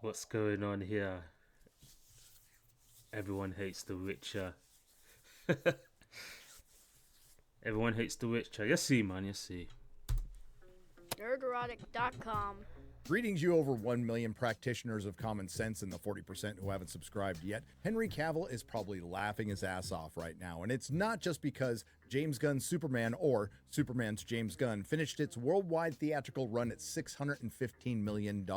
What's going on here? Everyone hates The Witcher. Everyone hates The Witcher. You see, man, you see. Nerderotic.com. Greetings, you over 1 million practitioners of common sense and the 40% who haven't subscribed yet. Henry Cavill is probably laughing his ass off right now, and it's not just because James Gunn's Superman, or Superman's James Gunn, finished its worldwide theatrical run at $615 million,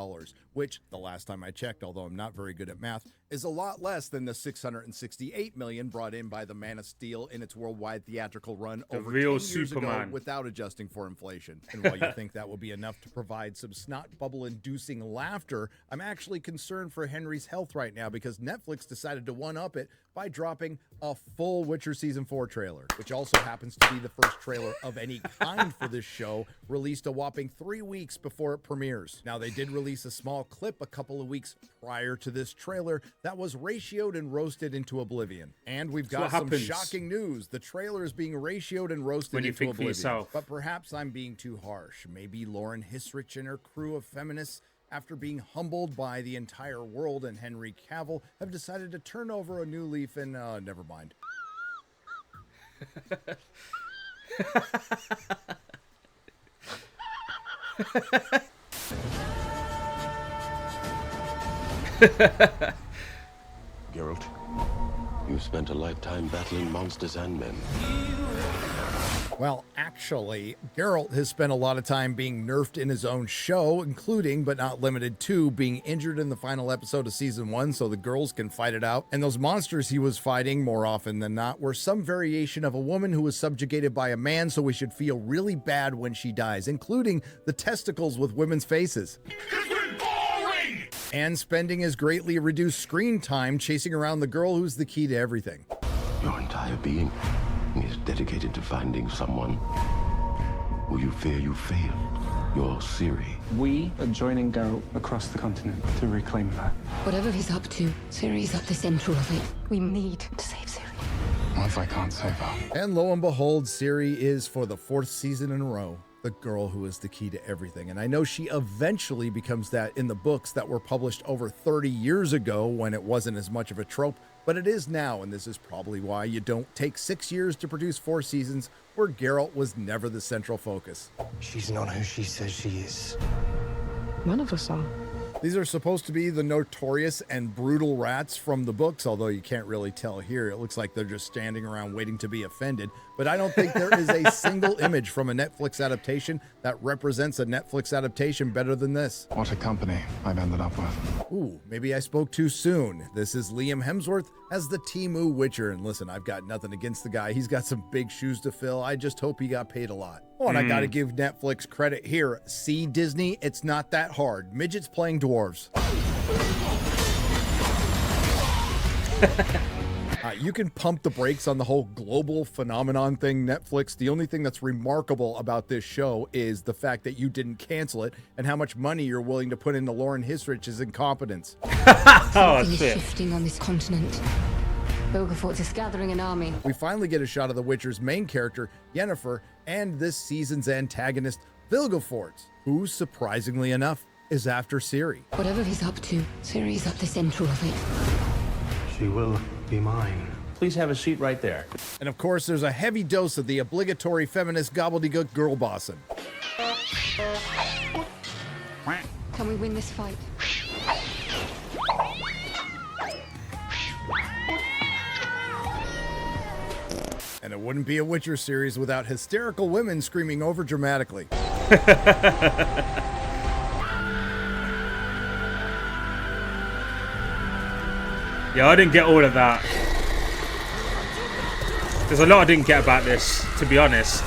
which, the last time I checked, although I'm not very good at math, is a lot less than the $668 million brought in by the Man of Steel in its worldwide theatrical run The over real 10 years ago Superman. without adjusting for inflation. And while you think that will be enough to provide some snot bubble-inducing laughter, I'm actually concerned for Henry's health right now because Netflix decided to one-up it by dropping a full Witcher Season 4 trailer, which also happens to be the first trailer of any kind for this show, released a whopping 3 weeks before it premieres. Now, they did release a small clip a couple of weeks prior to this trailer that was ratioed and roasted into oblivion. And we've got some shocking news. The trailer is being ratioed and roasted When you into think for oblivion. yourself. But perhaps I'm being too harsh. Maybe Lauren Hisrich and her crew of feminists, after being humbled by the entire world and Henry Cavill, have decided to turn over a new leaf and, never mind. Geralt, you've spent a lifetime battling monsters and men. Well, actually, Geralt has spent a lot of time being nerfed in his own show, including, but not limited to, being injured in the final episode of Season 1 so the girls can fight it out. And those monsters he was fighting, more often than not, were some variation of a woman who was subjugated by a man, so we should feel really bad when she dies, including the testicles with women's faces. And spending his greatly reduced screen time chasing around the girl who's the key to everything. Your entire being is dedicated to finding someone who you fear you failed. Your Ciri. We are joining Geralt across the continent to reclaim her. Whatever he's up to, Ciri's at the center of it. We need to save Ciri. What if I can't save her? And lo and behold, Ciri is, for the 4th season in a row, the girl who is the key to everything. And I know she eventually becomes that in the books that were published over 30 years ago when it wasn't as much of a trope, but it is now, and this is probably why you don't take 6 years to produce 4 seasons where Geralt was never the central focus. She's not who she says she is. None of us are. These are supposed to be the notorious and brutal rats from the books, although you can't really tell here. It looks like they're just standing around waiting to be offended. But I don't think there is a single image from a Netflix adaptation that represents a Netflix adaptation better than this. What a company I've ended up with. Ooh, maybe I spoke too soon. This is Liam Hemsworth as the Temu Witcher. And listen, I've got nothing against the guy. He's got some big shoes to fill. I just hope he got paid a lot. Oh, and I gotta give Netflix credit here. See, Disney, it's not that hard. Midgets playing dwarves. You can pump the brakes on the whole global phenomenon thing, Netflix. The only thing that's remarkable about this show is the fact that you didn't cancel it and how much money you're willing to put into Lauren Hisrich's incompetence. Something is shifting on this continent. Vilgefortz is gathering an army. We finally get a shot of The Witcher's main character, Yennefer, and this season's antagonist, Vilgefortz, who, surprisingly enough, is after Ciri. Whatever he's up to, Ciri's at the center of it. She will be mine. Please have a seat right there. And of course, there's a heavy dose of the obligatory feminist gobbledygook girl bossing. Can we win this fight? And it wouldn't be a Witcher series without hysterical women screaming over dramatically. Yeah, I didn't get all of that. There's a lot I didn't get about this, to be honest.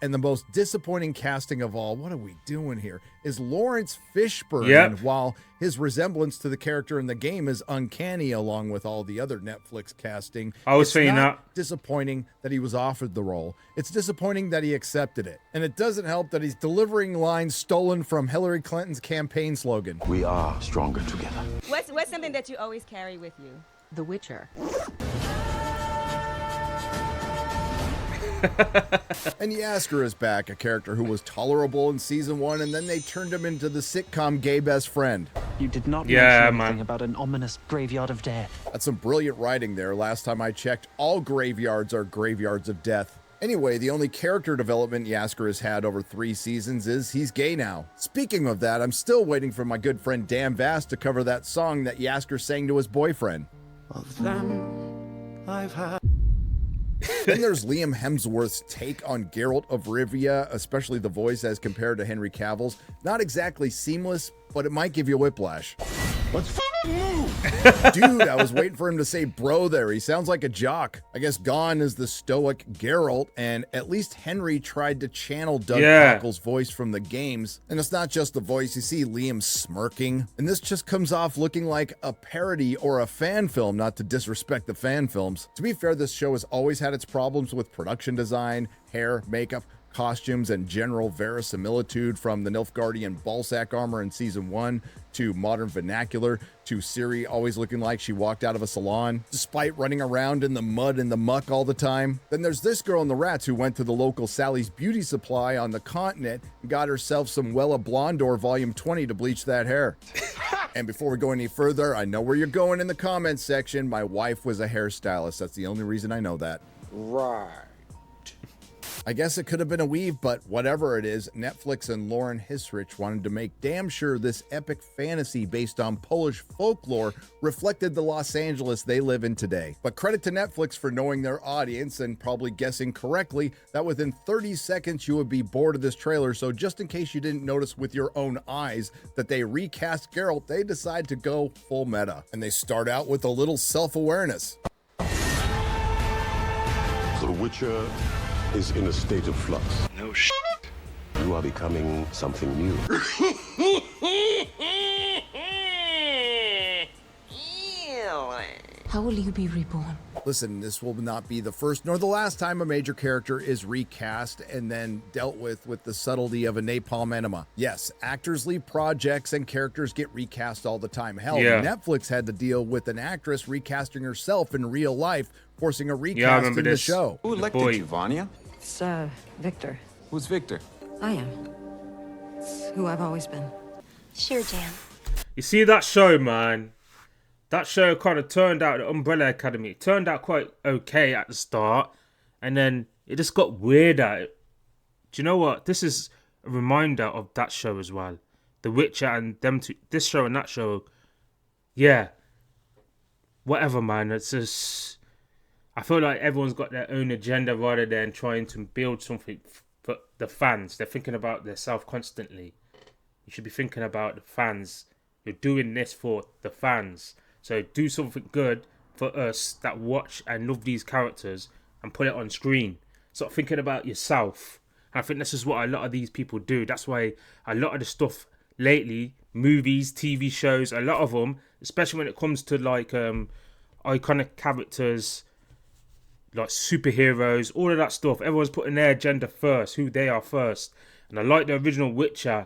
And the most disappointing casting of all, what are we doing here, is Lawrence Fishburne. Yep. And while his resemblance to the character in the game is uncanny along with all the other Netflix casting, I was it's saying not that. disappointing that he was offered the role. It's disappointing that he accepted it. And it doesn't help that he's delivering lines stolen from Hillary Clinton's campaign slogan. We are stronger together. What's something that you always carry with you? The Witcher. And Yasker is back, a character who was tolerable in season 1, and then they turned him into the sitcom gay best friend. You did not Yeah, mention man. anything about an ominous graveyard of death. That's some brilliant writing there. Last time I checked, all graveyards are graveyards of death. Anyway, the only character development Yasker has had over 3 seasons is he's gay now. Speaking of that, I'm still waiting for my good friend Dan Vast to cover that song that Yasker sang to his boyfriend. Of them, I've had. Then there's Liam Hemsworth's take on Geralt of Rivia, especially the voice as compared to Henry Cavill's. Not exactly seamless, but it might give you whiplash. Let's move! Dude, I was waiting for him to say bro there. He sounds like a jock. I guess gone is the stoic Geralt, and at least Henry tried to channel Doug Cockle's voice from the games. And it's not just the voice. You see Liam smirking, and this just comes off looking like a parody or a fan film, not to disrespect the fan films. To be fair, this show has always had its problems with production design, hair, makeup, costumes, and general verisimilitude, from the Nilfgaardian ballsack armor in season 1 to modern vernacular to Ciri always looking like she walked out of a salon despite running around in the mud and the muck all the time. Then there's this girl in the Rats who went to the local Sally's Beauty Supply on the continent and got herself some Wella Blondor volume 20 to bleach that hair. And before we go any further, I know where you're going in the comments section. My wife was a hairstylist. That's the only reason I know that. Right. I guess it could have been a weave, but whatever it is, Netflix and Lauren Hisrich wanted to make damn sure this epic fantasy based on Polish folklore reflected the Los Angeles they live in today. But credit to Netflix for knowing their audience and probably guessing correctly that within 30 seconds you would be bored of this trailer. So just in case you didn't notice with your own eyes that they recast Geralt, they decide to go full meta. And they start out with a little self-awareness. The Witcher is in a state of flux. No shit. You are becoming something new. How will you be reborn? Listen, this will not be the first nor the last time a major character is recast and then dealt with the subtlety of a napalm enema. Yes, actors leave projects and characters get recast all the time. Hell, Netflix had to deal with an actress recasting herself in real life, forcing a recast in the show. Who elected you, Vanya? It's, Victor. Who's Victor? I am. It's who I've always been. Sure, Jan. You see that show, man? That show kind of turned out, the Umbrella Academy, it turned out quite okay at the start, and then it just got weirder. Do you know what? This is a reminder of that show as well. The Witcher and them two, this show and that show, yeah. Whatever, man. It's just, I feel like everyone's got their own agenda rather than trying to build something for the fans. They're thinking about themselves constantly. You should be thinking about the fans. You're doing this for the fans. So do something good for us that watch and love these characters and put it on screen. Stop thinking about yourself. And I think this is what a lot of these people do. That's why a lot of the stuff lately, movies, TV shows, a lot of them, especially when it comes to like iconic characters, like superheroes, all of that stuff, everyone's putting their agenda first, who they are first. And I like the original Witcher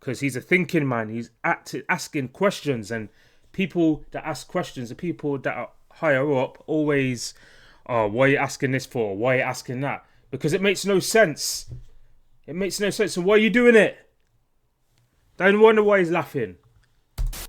because he's a thinking man. He's asking questions, and people that ask questions, the people that are higher up, always, oh, why are you asking this for? Why are you asking that? Because it makes no sense. It makes no sense. So why are you doing it? Don't wonder why he's laughing.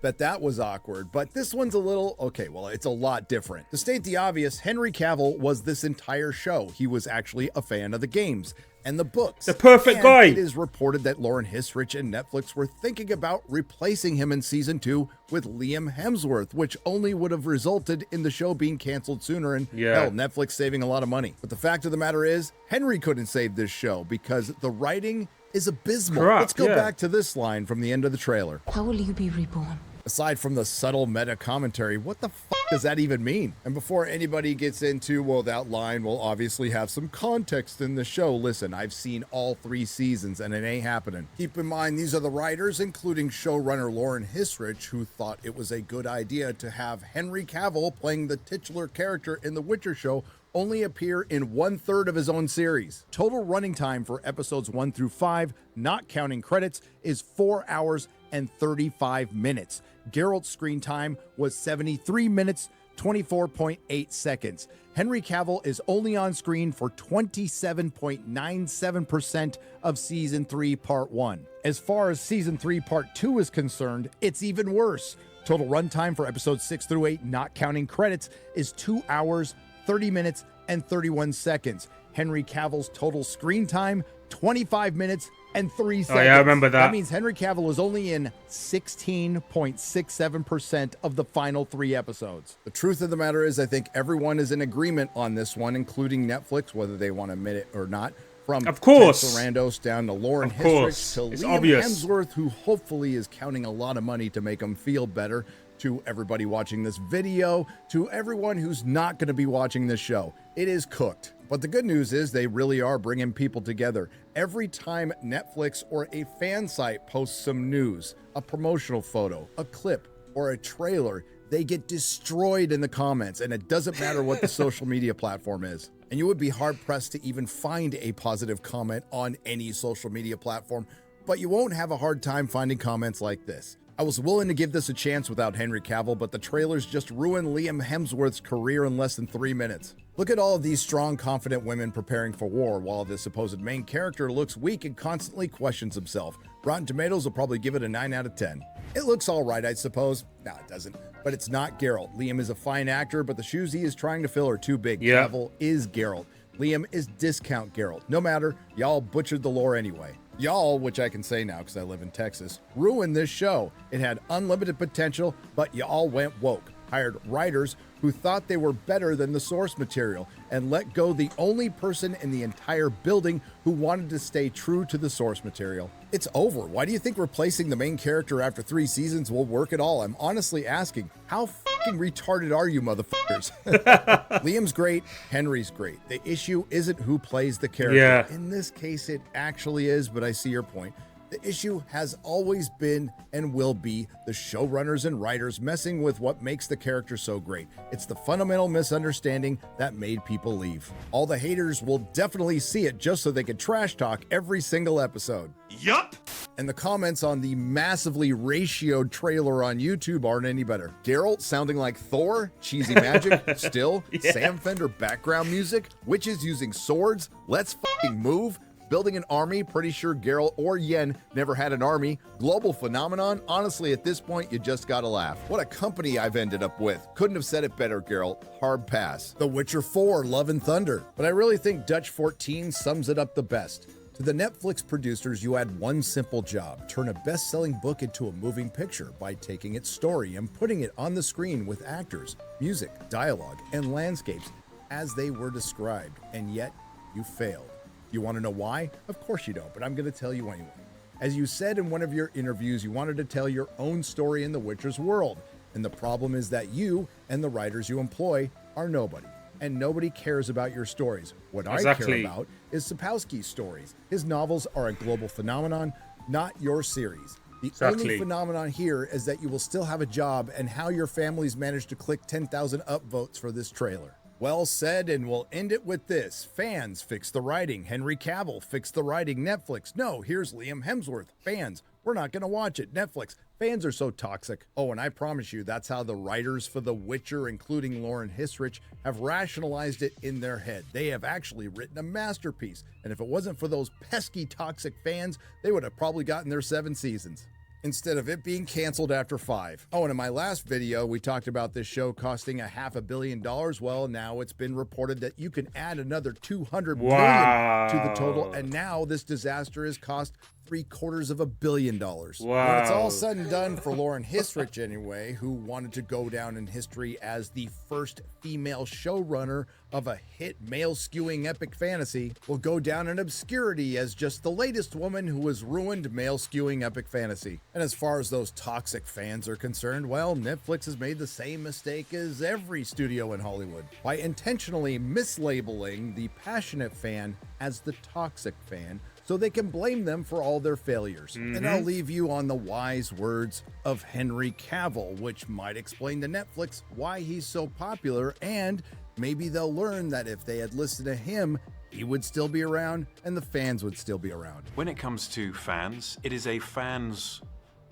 Bet that was awkward, but this one's a little, okay, well, it's a lot different. To state the obvious, Henry Cavill was this entire show. He was actually a fan of the games and the books. The perfect guy. It is reported that Lauren Hisrich and Netflix were thinking about replacing him in season 2 with Liam Hemsworth, which only would have resulted in the show being canceled sooner and hell, Netflix saving a lot of money. But the fact of the matter is, Henry couldn't save this show because the writing is abysmal. Correct, Let's go back to this line from the end of the trailer. How will you be reborn? Aside from the subtle meta commentary, what the fuck does that even mean? And before anybody gets into, well, that line will obviously have some context in the show. Listen, I've seen all 3 seasons and it ain't happening. Keep in mind, these are the writers, including showrunner Lauren Hisrich, who thought it was a good idea to have Henry Cavill playing the titular character in The Witcher show only appear in 1/3 of his own series. Total running time for episodes 1 through 5, not counting credits, is 4 hours and 35 minutes. Geralt's screen time was 73 minutes 24.8 seconds. Henry Cavill is only on screen for 27.97% of Season 3, Part 1. As far as Season 3, Part 2 is concerned, it's even worse. Total runtime for episodes 6 through 8, not counting credits, is 2 hours, 30 minutes, and 31 seconds. Henry Cavill's total screen time, 25 minutes and 3 seconds. Oh, yeah, I remember that. That means Henry Cavill is only in 16.67% of the final 3 episodes. The truth of the matter is, I think everyone is in agreement on this one, including Netflix, whether they want to admit it or not. From of course, Ted Sarandos down to Lauren Hissrich to it's Liam obvious. Hemsworth, who hopefully is counting a lot of money to make him feel better. To everybody watching this video, to everyone who's not going to be watching this show, it is cooked. But the good news is they really are bringing people together. Every time Netflix or a fan site posts some news, a promotional photo, a clip, or a trailer, they get destroyed in the comments, and it doesn't matter what the social media platform is. And you would be hard-pressed to even find a positive comment on any social media platform, but you won't have a hard time finding comments like this. I was willing to give this a chance without Henry Cavill, but the trailers just ruined Liam Hemsworth's career in less than 3 minutes. Look at all of these strong, confident women preparing for war, while the supposed main character looks weak and constantly questions himself. Rotten Tomatoes will probably give it a 9 out of 10. It looks all right, I suppose. No, it doesn't. But it's not Geralt. Liam is a fine actor, but the shoes he is trying to fill are too big. Yeah. Cavill is Geralt. Liam is discount Geralt. No matter, y'all butchered the lore anyway. Y'all, which I can say now because I live in Texas, ruined this show. It had unlimited potential, but y'all went woke. Hired writers who thought they were better than the source material and let go the only person in the entire building who wanted to stay true to the source material. It's over. Why do you think replacing the main character after 3 seasons will work at all? I'm honestly asking, how fucking retarded are you motherfuckers? Liam's great, Henry's great. The issue isn't who plays the character. Yeah. In this case, it actually is, but I see your point. The issue has always been and will be the showrunners and writers messing with what makes the character so great. It's the fundamental misunderstanding that made people leave. All the haters will definitely see it just so they can trash talk every single episode. Yup. And the comments on the massively ratioed trailer on YouTube aren't any better. Geralt sounding like Thor, cheesy magic, still, Sam Fender background music, witches using swords, let's fucking move. Building an army, pretty sure Geralt or Yen never had an army. Global phenomenon, honestly, at this point, you just gotta laugh. What a company I've ended up with. Couldn't have said it better, Geralt. Hard pass. The Witcher 4, Love and Thunder. But I really think Dutch 14 sums it up the best. To the Netflix producers, you had one simple job: turn a best-selling book into a moving picture by taking its story and putting it on the screen with actors, music, dialogue, and landscapes as they were described. And yet, you failed. You want to know why? Of course you don't, but I'm going to tell you anyway. As you said in one of your interviews, you wanted to tell your own story in The Witcher's world. And the problem is that you and the writers you employ are nobody. And nobody cares about your stories. What I care about is Sapkowski's stories. His novels are a global phenomenon, not your series. The only phenomenon here is that you will still have a job and how your families managed to click 10,000 upvotes for this trailer. Well said, and we'll end it with this. Fans, fix the writing. Henry Cavill, fix the writing. Netflix, no, here's Liam Hemsworth. Fans, we're not going to watch it. Netflix, fans are so toxic. Oh, and I promise you, that's how the writers for The Witcher, including Lauren Hissrich, have rationalized it in their head. They have actually written a masterpiece, and if it wasn't for those pesky toxic fans, they would have probably gotten their 7 seasons. Instead of it being canceled after 5. Oh, and in my last video, we talked about this show costing $500 million. Well, now it's been reported that you can add another $200 million to the total, and now this disaster has cost $750 million. Wow. When it's all said and done for Lauren Hissrich anyway, who wanted to go down in history as the first female showrunner of a hit male-skewing epic fantasy, will go down in obscurity as just the latest woman who has ruined male-skewing epic fantasy. And as far as those toxic fans are concerned, well, Netflix has made the same mistake as every studio in Hollywood by intentionally mislabeling the passionate fan as the toxic fan, so they can blame them for all their failures. And I'll leave you on the wise words of Henry Cavill, which might explain to Netflix why he's so popular, and maybe they'll learn that if they had listened to him, he would still be around and the fans would still be around. When it comes to fans, it is a fan's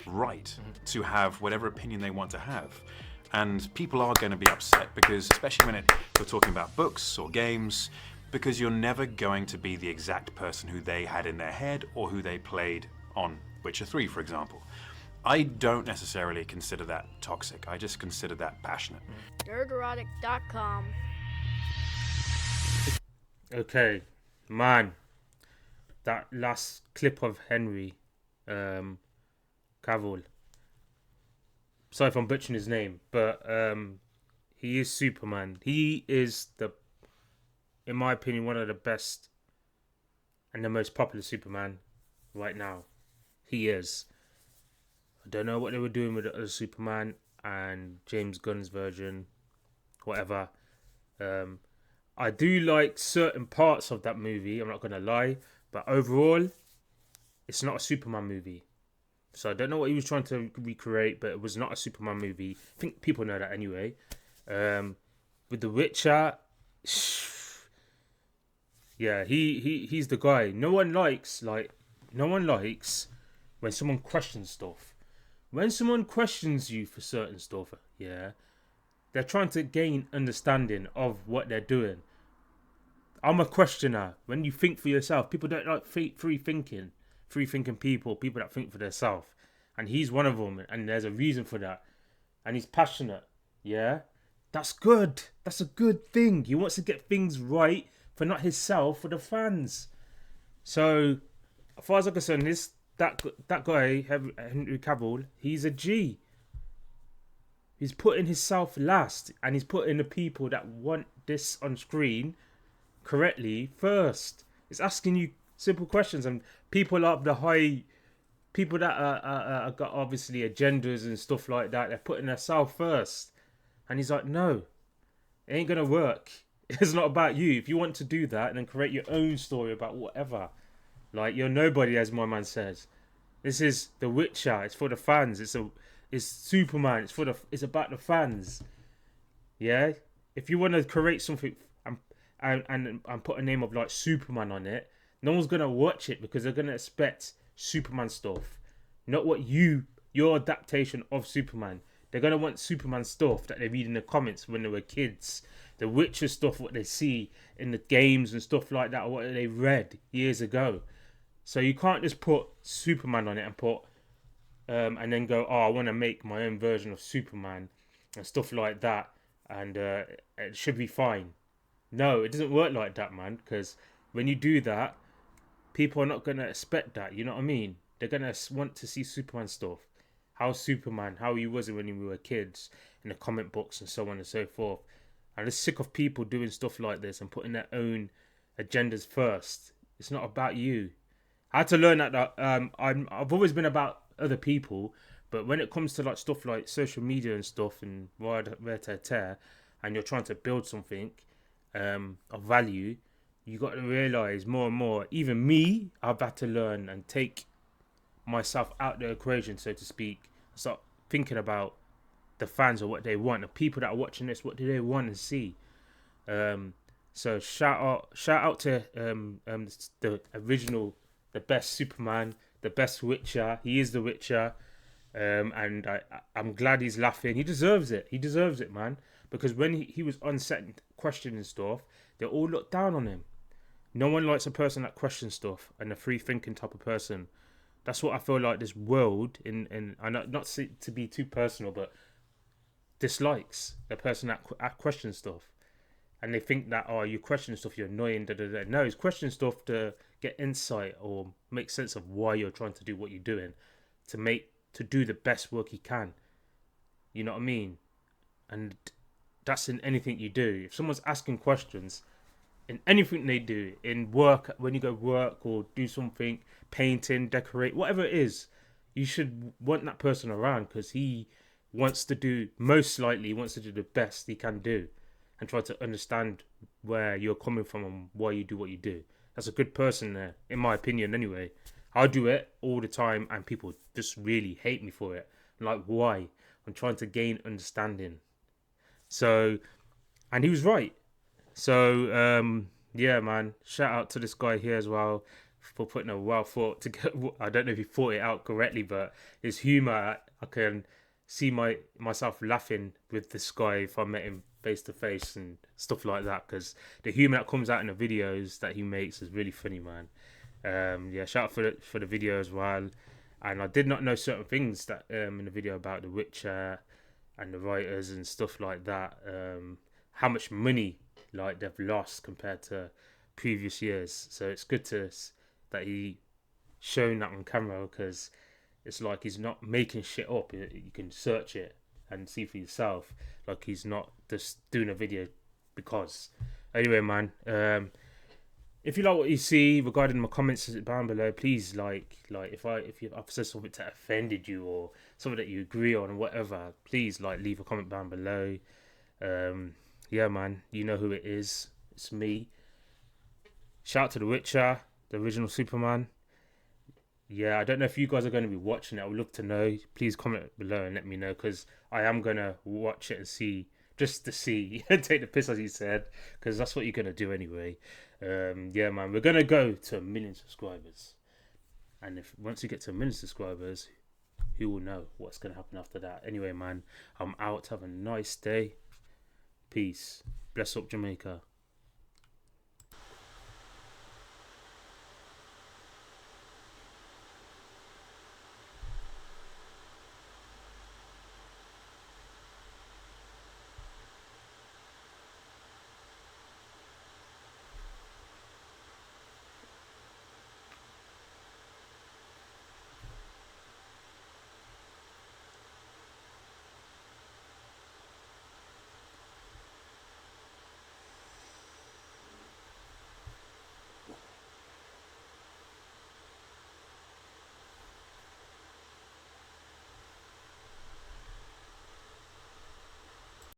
right to have whatever opinion they want to have. And people are going to be upset because, especially when you're talking about books or games, because you're never going to be the exact person who they had in their head or who they played on Witcher 3, for example. I don't necessarily consider that toxic. I just consider that passionate. Nerdrotic.com. Okay, man. That last clip of Henry Cavill. Sorry if I'm butchering his name, but he is Superman. He is in my opinion, one of the best and the most popular Superman right now. He is. I don't know what they were doing with the other Superman and James Gunn's version, whatever. I do like certain parts of that movie, I'm not going to lie, but overall, it's not a Superman movie. So I don't know what he was trying to recreate, but it was not a Superman movie. I think people know that anyway. With The Witcher, yeah, he's the guy. No one likes when someone questions stuff. When someone questions you for certain stuff, yeah, they're trying to gain understanding of what they're doing. I'm a questioner. When you think for yourself, people don't like free thinking people that think for themselves. And he's one of them, and there's a reason for that. And he's passionate, yeah? That's good. That's a good thing. He wants to get things right for not himself, for the fans. So, as far as I'm concerned, that guy, Henry Cavill, he's a G. He's putting himself last, and he's putting the people that want this on screen correctly first. It's asking you simple questions, and people that are got obviously agendas and stuff like that, they're putting themselves first. And he's like, no, it ain't gonna work. It's not about you. If you want to do that, then create your own story about whatever. Like, you're nobody, as my man says. This is The Witcher. It's for the fans. It's Superman. It's about the fans. Yeah. If you want to create something and put a name of like Superman on it, no one's gonna watch it because they're gonna expect Superman stuff, not what your adaptation of Superman. They're gonna want Superman stuff that they read in the comments when they were kids. The Witcher stuff, what they see in the games and stuff like that, or what they read years ago. So you can't just put Superman on it and put and then go, oh, I want to make my own version of Superman and stuff like that, and it should be fine. No, it doesn't work like that, man. Because when you do that, people are not gonna expect that. You know what I mean? They're gonna want to see Superman stuff. How he was when we were kids in the comic books and so on and so forth. I'm just sick of people doing stuff like this and putting their own agendas first. It's not about you. I had to learn that I've always been about other people, but when it comes to like stuff like social media and stuff and and you're trying to build something of value, you got to realize more and more. Even me, I've had to learn and take myself out the equation, so to speak. Start thinking about the fans or what they want, the people that are watching this, what do they want to see. So shout out to the original, the best Superman, the best Witcher. He is the Witcher, and I'm glad he's laughing. He deserves it. He deserves it, man. Because when he was on set and questioning stuff, they all looked down on him. No one likes a person that questions stuff and a free thinking type of person. That's what I feel like this world in I know, not to be too personal, but dislikes a person that questions stuff. And they think that, oh, you question stuff, you're annoying, No, he's questioning stuff to get insight or make sense of why you're trying to do what you're doing, to do the best work he can. You know what I mean? And that's in anything you do. If someone's asking questions in anything they do, in work, when you go work or do something, painting, decorate, whatever it is, you should want that person around, because he wants to do the best he can do and try to understand where you're coming from and why you do what you do. That's a good person there, in my opinion anyway. I do it all the time and people just really hate me for it. Like, why? I'm trying to gain understanding. So, and he was right. So, yeah, man, shout out to this guy here as well for putting a well thought together. I don't know if he thought it out correctly, but his humor, I can see myself laughing with this guy if I met him face to face and stuff like that, because the humour that comes out in the videos that he makes is really funny, man. Yeah, shout out for the video as well. And I did not know certain things that in the video about The Witcher and the writers and stuff like that. How much money like they've lost compared to previous years. So it's good that he shown that on camera, because it's like he's not making shit up. You can search it and see for yourself. Like he's not just doing a video because. Anyway, man. If you like what you see regarding my comments down below, please if I've said something that offended you or something that you agree on or whatever, please leave a comment down below. Yeah, man, you know who it is. It's me. Shout out to The Witcher, the original Superman. Yeah, I don't know if you guys are going to be watching it. I would love to know. Please comment below and let me know, because I am going to watch it and see, just to see, take the piss as you said, because that's what you're going to do anyway. Yeah, man, we're going to go to 1 million subscribers. And once you get to 1 million subscribers, who will know what's going to happen after that? Anyway, man, I'm out. Have a nice day. Peace. Bless up, Jamaica.